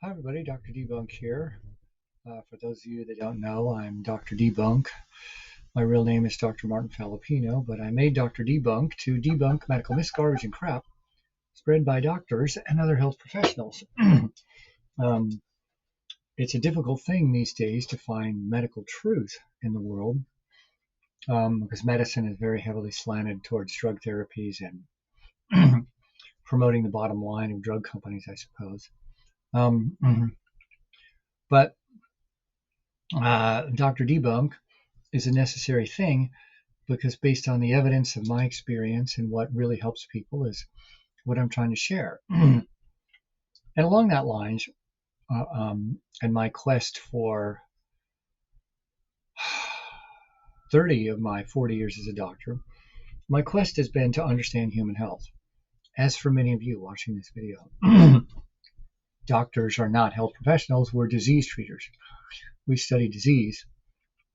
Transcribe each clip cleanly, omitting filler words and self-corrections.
Hi everybody, Dr. Debunk here. For those of you that don't know, I'm Dr. Debunk. My real name is Dr. Martin Filippino, but I made Dr. Debunk to debunk medical myths, garbage, and crap spread by doctors and other health professionals. um, it's a difficult thing these days to find medical truth in the world because medicine is very heavily slanted towards drug therapies and promoting the bottom line of drug companies, I suppose. Um, but Dr. Debunk is a necessary thing because based on the evidence of my experience and what really helps people is what I'm trying to share. And along that lines, and my quest for 30 of my 40 years as a doctor, my quest has been to understand human health. As for many of you watching this video, doctors are not health professionals, we're disease treaters. We study disease,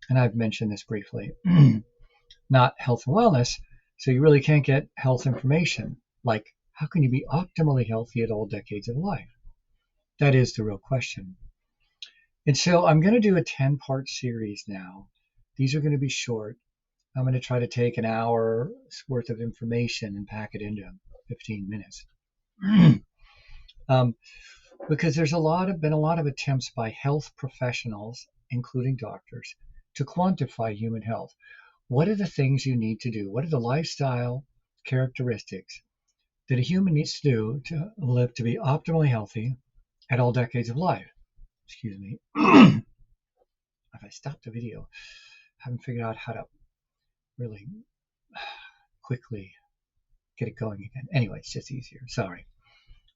and I've mentioned this briefly, not health and wellness, so you really can't get health information like how can you be optimally healthy at all decades of life? That is the real question. And so I'm going to do a 10-part series now. These are going to be short. I'm going to try to take an hour's worth of information and pack it into 15 minutes. Because there's been a lot of attempts by health professionals, including doctors, to quantify human health. What are the things you need to do? What are the lifestyle characteristics that a human needs to do to live to be optimally healthy at all decades of life? Excuse me. If I stop the video, I haven't figured out how to really quickly get it going again. Anyway, it's just easier. Sorry.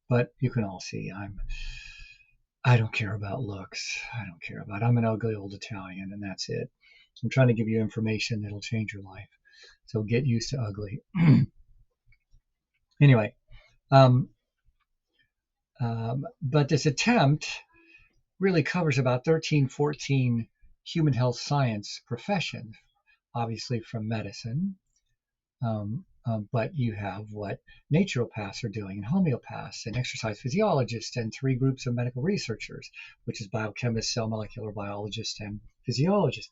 But you can all see I don't care about looks. I'm an ugly old Italian, and that's it. I'm trying to give you information that'll change your life. So get used to ugly. Anyway, but this attempt really covers about 13, 14 human health science professions, obviously from medicine, but you have what naturopaths are doing, and homeopaths, and exercise physiologists, and 3 groups of medical researchers, which is biochemists, cell molecular biologists, and physiologists.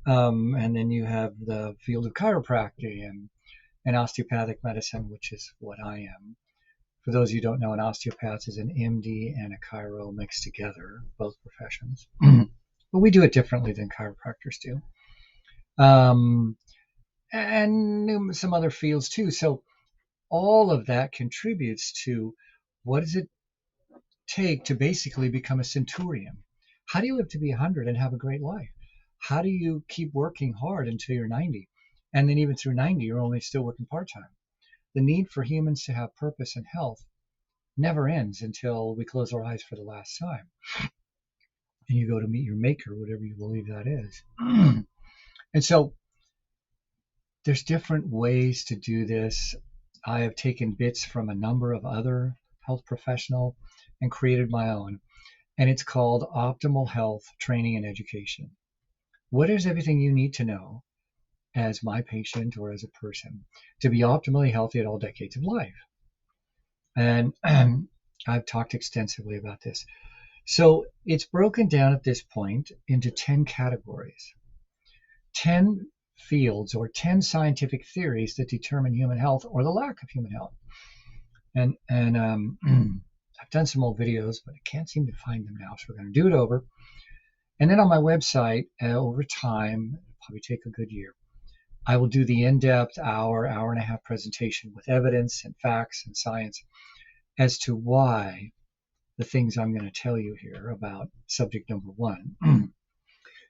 And then you have the field of chiropractic and osteopathic medicine, which is what I am. For those of you who don't know, an osteopath is an MD and a chiro mixed together, both professions. But we do it differently than chiropractors do. And some other fields too. So all of that contributes to what does it take to basically become a centurion? How do you live to be 100 and have a great life? How do you keep working hard until you're 90? And then even through 90, you're only still working part-time. The need for humans to have purpose and health never ends until we close our eyes for the last time. And you go to meet your maker, whatever you believe that is. And so there's different ways to do this. I have taken bits from a number of other health professionals and created my own. And it's called Optimal Health Training and Education. What is everything you need to know as my patient or as a person to be optimally healthy at all decades of life? And I've talked extensively about this. So it's broken down at this point into 10 categories, 10 fields or 10 scientific theories that determine human health or the lack of human health. And I've done some old videos, but I can't seem to find them now, so we're going to do it over. And then on my website, over time, it'll probably take a good year, I will do the in-depth hour and a half presentation with evidence and facts and science as to why the things I'm going to tell you here about subject number 1.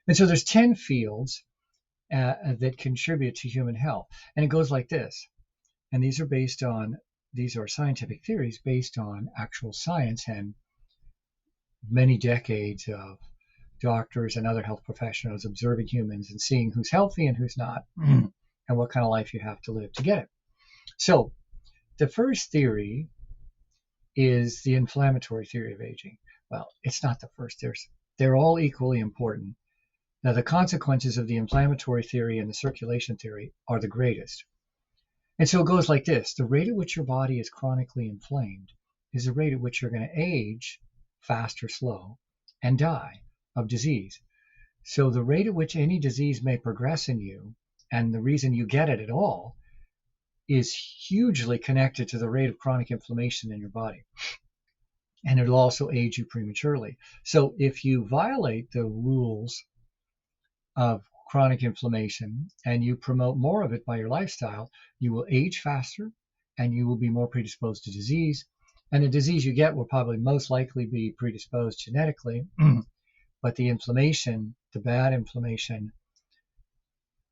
And so there's 10 fields that contribute to human health. And it goes like this. And these are scientific theories based on actual science and many decades of doctors and other health professionals observing humans and seeing who's healthy and who's not, and what kind of life you have to live to get it. So the first theory is the inflammatory theory of aging. Well, it's not the first. They're all equally important. Now, the consequences of the inflammatory theory and the circulation theory are the greatest. And so it goes like this. The rate at which your body is chronically inflamed is the rate at which you're going to age fast or slow, and die of disease. So the rate at which any disease may progress in you, and the reason you get it at all, is hugely connected to the rate of chronic inflammation in your body. And it'll also age you prematurely. So if you violate the rules of chronic inflammation and you promote more of it by your lifestyle, you will age faster and you will be more predisposed to disease. And the disease you get will probably most likely be predisposed genetically, but the inflammation, the bad inflammation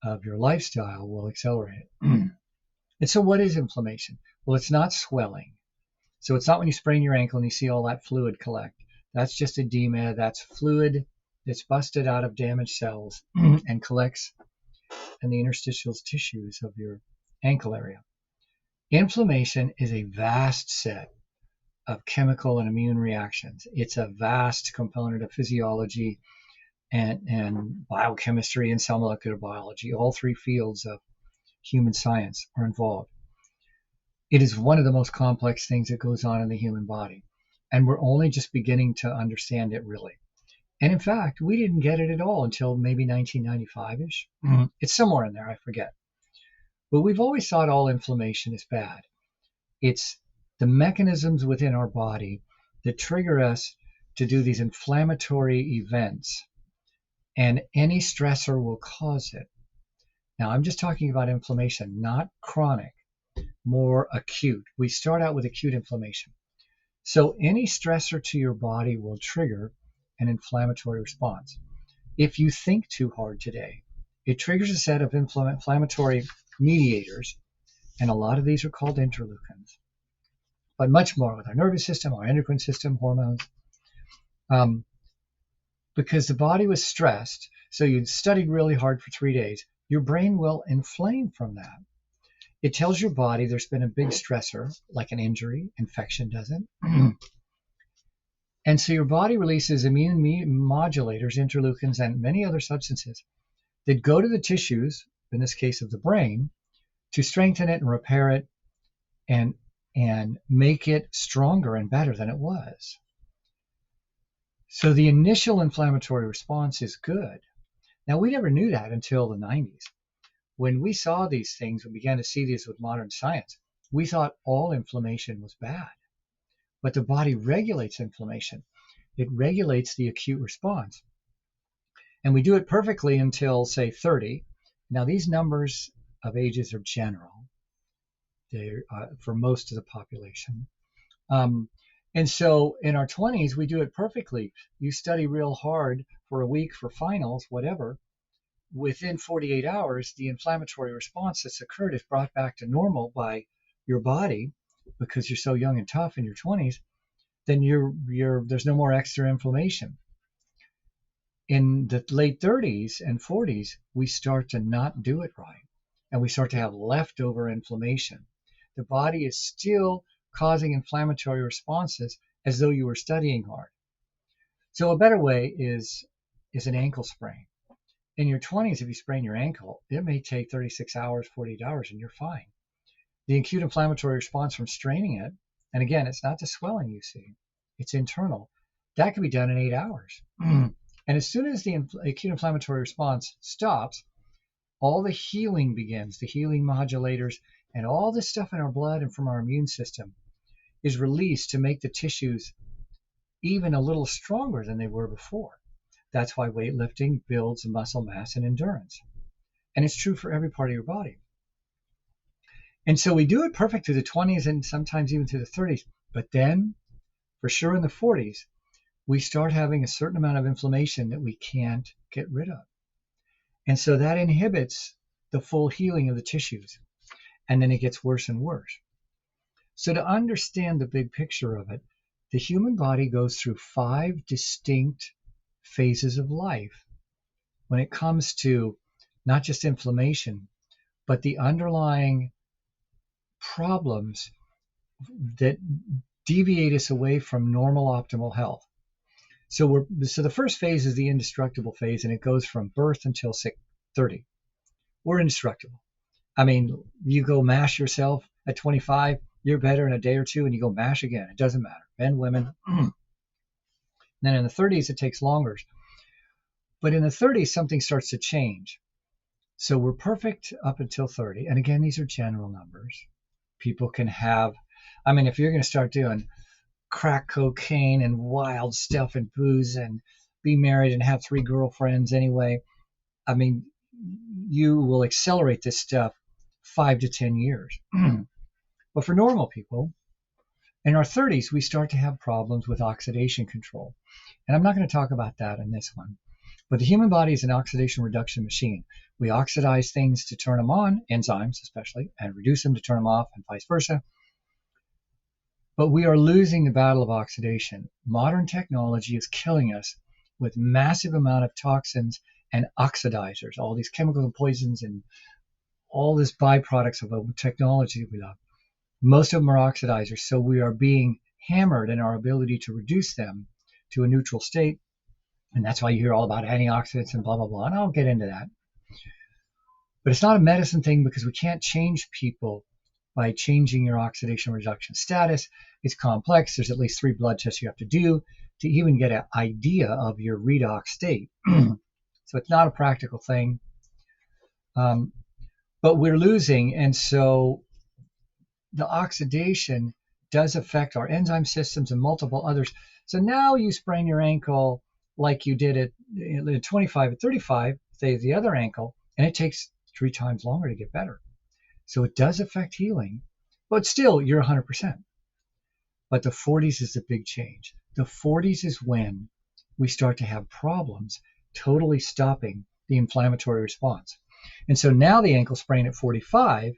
of your lifestyle will accelerate it. And so what is inflammation? Well, it's not swelling. So it's not when you sprain your ankle and you see all that fluid collect. That's just edema. That's fluid that's busted out of damaged cells and collects in the interstitial tissues of your ankle area. Inflammation is a vast set of chemical and immune reactions. It's a vast component of physiology and biochemistry and cell molecular biology. All three fields of human science are involved. It is one of the most complex things that goes on in the human body. And we're only just beginning to understand it really. And in fact, we didn't get it at all until maybe 1995-ish. It's somewhere in there, I forget. But we've always thought all inflammation is bad. It's the mechanisms within our body that trigger us to do these inflammatory events. And any stressor will cause it. Now, I'm just talking about inflammation, not chronic, more acute. We start out with acute inflammation. So any stressor to your body will trigger an inflammatory response. If you think too hard today, it triggers a set of inflammatory mediators, and a lot of these are called interleukins, but much more with our nervous system, our endocrine system, hormones, because the body was stressed. So you studied really hard for 3 days. Your brain will inflame from that. It tells your body there's been a big stressor, like an injury, infection doesn't. And so your body releases immune modulators, interleukins, and many other substances that go to the tissues, in this case of the brain, to strengthen it and repair it and make it stronger and better than it was. So the initial inflammatory response is good. Now, we never knew that until the 90s. When we saw these things, we began to see these with modern science, we thought all inflammation was bad. But the body regulates inflammation. It regulates the acute response. And we do it perfectly until, say, 30. Now, these numbers of ages are general. They're for most of the population. And so in our 20s, we do it perfectly. You study real hard for a week for finals, whatever. Within 48 hours, the inflammatory response that's occurred is brought back to normal by your body, because you're so young and tough in your 20s, then there's no more extra inflammation. In the late 30s and 40s, we start to not do it right, and we start to have leftover inflammation. The body is still causing inflammatory responses as though you were studying hard. So a better way is an ankle sprain. In your 20s, if you sprain your ankle, it may take 36 hours, 48 hours, and you're fine. The acute inflammatory response from straining it, and again, it's not the swelling you see, it's internal, that can be done in 8 hours. And as soon as the acute inflammatory response stops, all the healing begins, the healing modulators, and all this stuff in our blood and from our immune system is released to make the tissues even a little stronger than they were before. That's why weightlifting builds muscle mass and endurance. And it's true for every part of your body. And so we do it perfect through the 20s and sometimes even through the 30s. But then, for sure in the 40s, we start having a certain amount of inflammation that we can't get rid of. And so that inhibits the full healing of the tissues. And then it gets worse and worse. So to understand the big picture of it, the human body goes through 5 distinct phases of life when it comes to not just inflammation, but the underlying problems that deviate us away from normal optimal health. So the first phase is the indestructible phase, and it goes from birth until 30. We're indestructible. I mean, you go mash yourself at 25, you're better in a day or two, and you go mash again. It doesn't matter. Men, women. Then in the 30s, it takes longer. But in the 30s, something starts to change. So we're perfect up until 30. And again, these are general numbers. People can have, I mean, if you're going to start doing crack cocaine and wild stuff and booze and be married and have 3 girlfriends anyway, I mean, you will accelerate this stuff 5 to 10 years. But for normal people, in our 30s, we start to have problems with oxidation control. And I'm not going to talk about that in this one. But the human body is an oxidation reduction machine. We oxidize things to turn them on, enzymes especially, and reduce them to turn them off, and vice versa. But we are losing the battle of oxidation. Modern technology is killing us with massive amount of toxins and oxidizers, all these chemicals and poisons and all this byproducts of a technology that we love. Most of them are oxidizers, so we are being hammered in our ability to reduce them to a neutral state. And that's why you hear all about antioxidants and blah, blah, blah. And I'll get into that. But it's not a medicine thing because we can't change people by changing your oxidation reduction status. It's complex. There's at least 3 blood tests you have to do to even get an idea of your redox state. So it's not a practical thing. But we're losing. And so the oxidation does affect our enzyme systems and multiple others. So now you sprain your ankle like you did at 25 at 35, say the other ankle, and it takes 3 times longer to get better. So it does affect healing, but still you're 100%. But the 40s is the big change. The 40s is when we start to have problems totally stopping the inflammatory response. And so now the ankle sprain at 45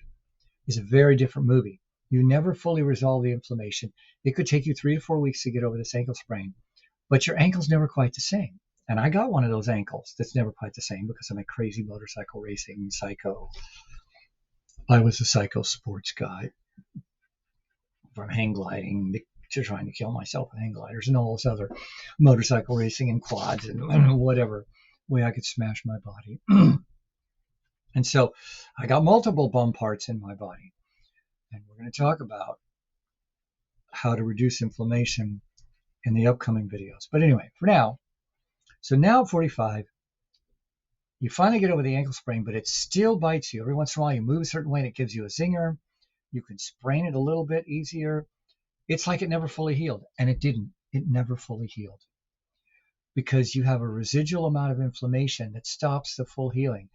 is a very different movie. You never fully resolve the inflammation. It could take you 3 to 4 weeks to get over this ankle sprain, but your ankle's never quite the same. And I got one of those ankles that's never quite the same because I'm a crazy motorcycle racing psycho. I was a psycho sports guy from hang gliding to trying to kill myself with hang gliders and all this other motorcycle racing and quads and whatever way I could smash my body. And so I got multiple bum parts in my body. And we're going to talk about how to reduce inflammation in the upcoming videos. But anyway, for now, so now at 45, you finally get over the ankle sprain, but it still bites you. Every once in a while, you move a certain way and it gives you a zinger. You can sprain it a little bit easier. It's like it never fully healed. And it didn't. It never fully healed. Because you have a residual amount of inflammation that stops the full healing.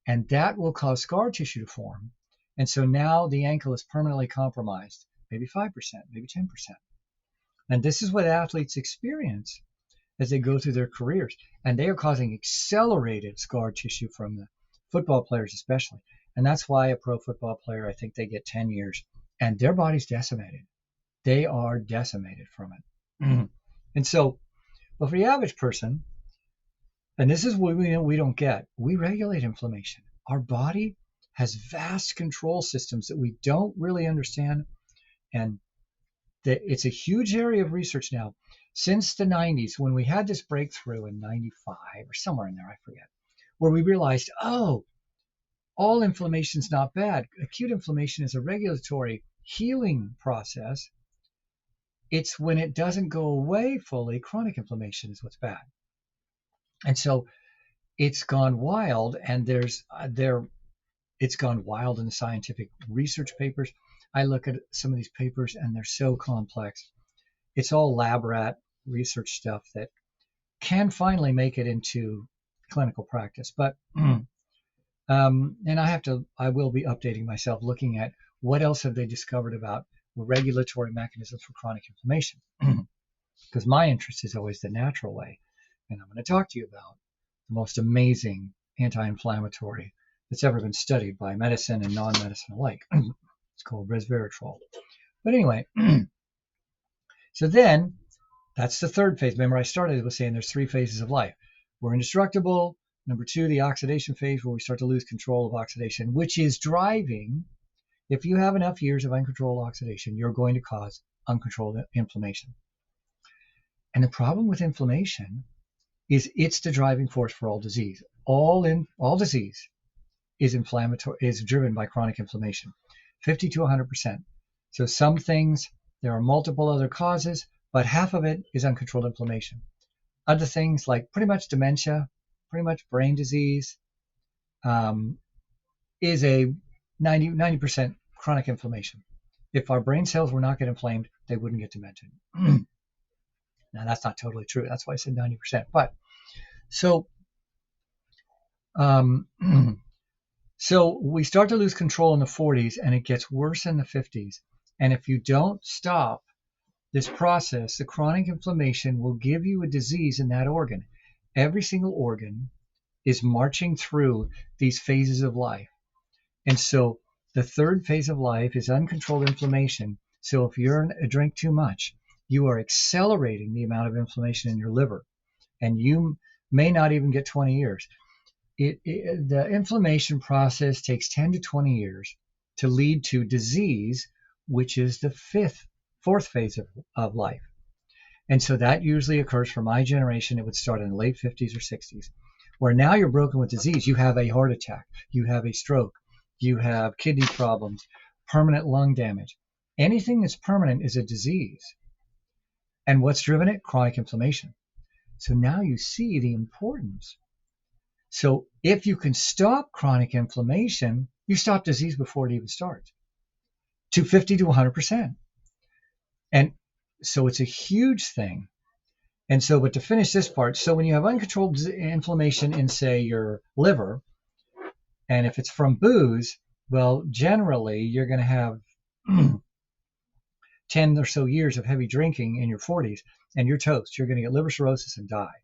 And that will cause scar tissue to form. And so now the ankle is permanently compromised, maybe 5%, maybe 10%. And this is what athletes experience as they go through their careers. And they are causing accelerated scar tissue from the football players especially. And that's why a pro football player, I think they get 10 years. And their body's decimated. They are decimated from it. And so, well, for the average person, and this is what we don't get, we regulate inflammation. Our body has vast control systems that we don't really understand. And it's a huge area of research now. Since the 90s, when we had this breakthrough in 95 or somewhere in there, I forget, where we realized, oh, all inflammation is not bad. Acute inflammation is a regulatory healing process. It's when it doesn't go away fully, chronic inflammation is what's bad. And so it's gone wild, and it's gone wild in the scientific research papers. I look at some of these papers and they're so complex. It's all lab rat research stuff that can finally make it into clinical practice. But and I will be updating myself, looking at what else have they discovered about regulatory mechanisms for chronic inflammation. Because my interest is always the natural way. And I'm going to talk to you about the most amazing anti-inflammatory that's ever been studied by medicine and non-medicine alike. It's called resveratrol. But anyway, so then that's the third phase. Remember, I started with saying there's 3 phases of life. We're indestructible. Number 2, the oxidation phase, where we start to lose control of oxidation, which is driving. If you have enough years of uncontrolled oxidation, you're going to cause uncontrolled inflammation. And the problem with inflammation is it's the driving force for all disease. All disease is inflammatory, is driven by chronic inflammation, 50 to 100%. So some things, there are multiple other causes, but half of it is uncontrolled inflammation. Other things like pretty much dementia, pretty much brain disease, is a 90% chronic inflammation. If our brain cells were not get inflamed, they wouldn't get dementia. Now, that's not totally true. That's why I said 90%. But so, um, so we start to lose control in the 40s, and it gets worse in the 50s. And if you don't stop this process, the chronic inflammation will give you a disease in that organ. Every single organ is marching through these phases of life. And so the third phase of life is uncontrolled inflammation. So if you drink too much, you are accelerating the amount of inflammation in your liver, and you may not even get 20 years. The inflammation process takes 10 to 20 years to lead to disease, which is the fourth phase of life. And so that usually occurs for my generation. It would start in the late 50s or 60s, where now you're broken with disease. You have a heart attack, you have a stroke, you have kidney problems, permanent lung damage. Anything that's permanent is a disease. And what's driven it? Chronic inflammation. So now you see the importance. So if you can stop chronic inflammation, you stop disease before it even starts, to 50 to 100%. And so it's a huge thing. And so, but to finish this part, so when you have uncontrolled inflammation in, say, your liver, and if it's from booze, well, generally you're going to have 10 or so years of heavy drinking in your 40s, and you're toast. You're going to get liver cirrhosis and die.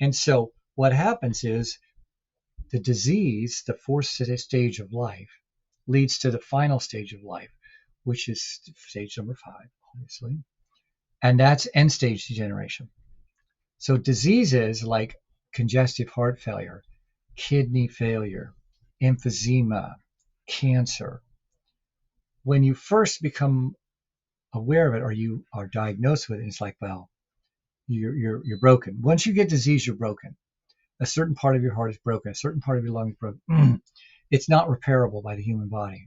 And so what happens is the disease, the fourth stage of life, leads to the final stage of life, which is stage number 5, obviously. And that's end stage degeneration. So diseases like congestive heart failure, kidney failure, emphysema, cancer, when you first become aware of it or you are diagnosed with it, it's like, well, you're broken. Once you get disease, you're broken. A certain part of your heart is broken. A certain part of your lung is broken. It's not repairable by the human body.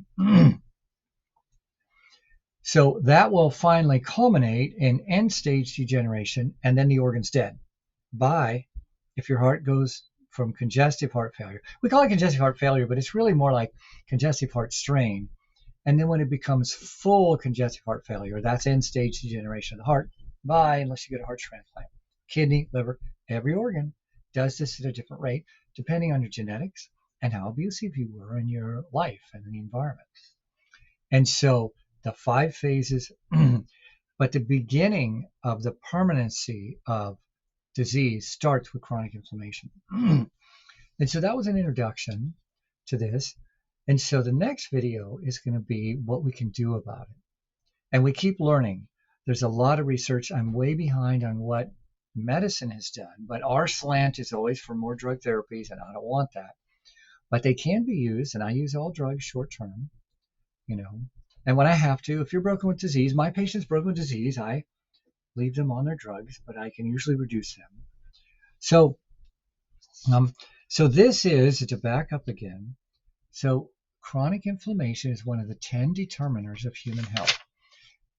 So that will finally culminate in end stage degeneration, and then the organ's dead. If your heart goes from congestive heart failure, we call it congestive heart failure, but it's really more like congestive heart strain. And then when it becomes full congestive heart failure, that's end stage degeneration of the heart. Unless you get a heart transplant. Kidney, liver, every organ does this at a different rate, depending on your genetics and how abusive you were in your life and in the environment. And so the 5 phases, but the beginning of the permanency of disease starts with chronic inflammation. And so that was an introduction to this. And so the next video is going to be what we can do about it. And we keep learning. There's a lot of research. I'm way behind on what medicine has done, but our slant is always for more drug therapies, and I don't want that. But they can be used, and I use all drugs short term, And when I have to, if you're broken with disease, my patient's broken with disease, I leave them on their drugs, but I can usually reduce them. So this is, to back up again, so chronic inflammation is one of the 10 determiners of human health.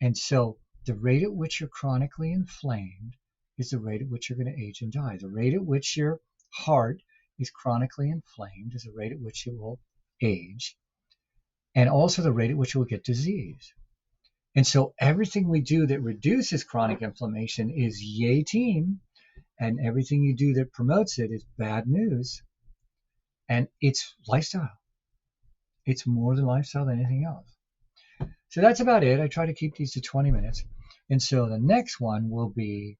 And so the rate at which you're chronically inflamed is the rate at which you're going to age and die. The rate at which your heart is chronically inflamed is the rate at which you will age, and also the rate at which you will get disease. And so everything we do that reduces chronic inflammation is yay team, and everything you do that promotes it is bad news. And it's lifestyle. It's more than lifestyle than anything else. So that's about it. I try to keep these to 20 minutes. And so the next one will be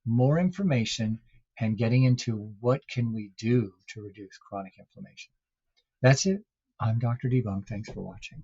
more information and getting into what can we do to reduce chronic inflammation. That's it. I'm Dr. Debunk. Thanks for watching.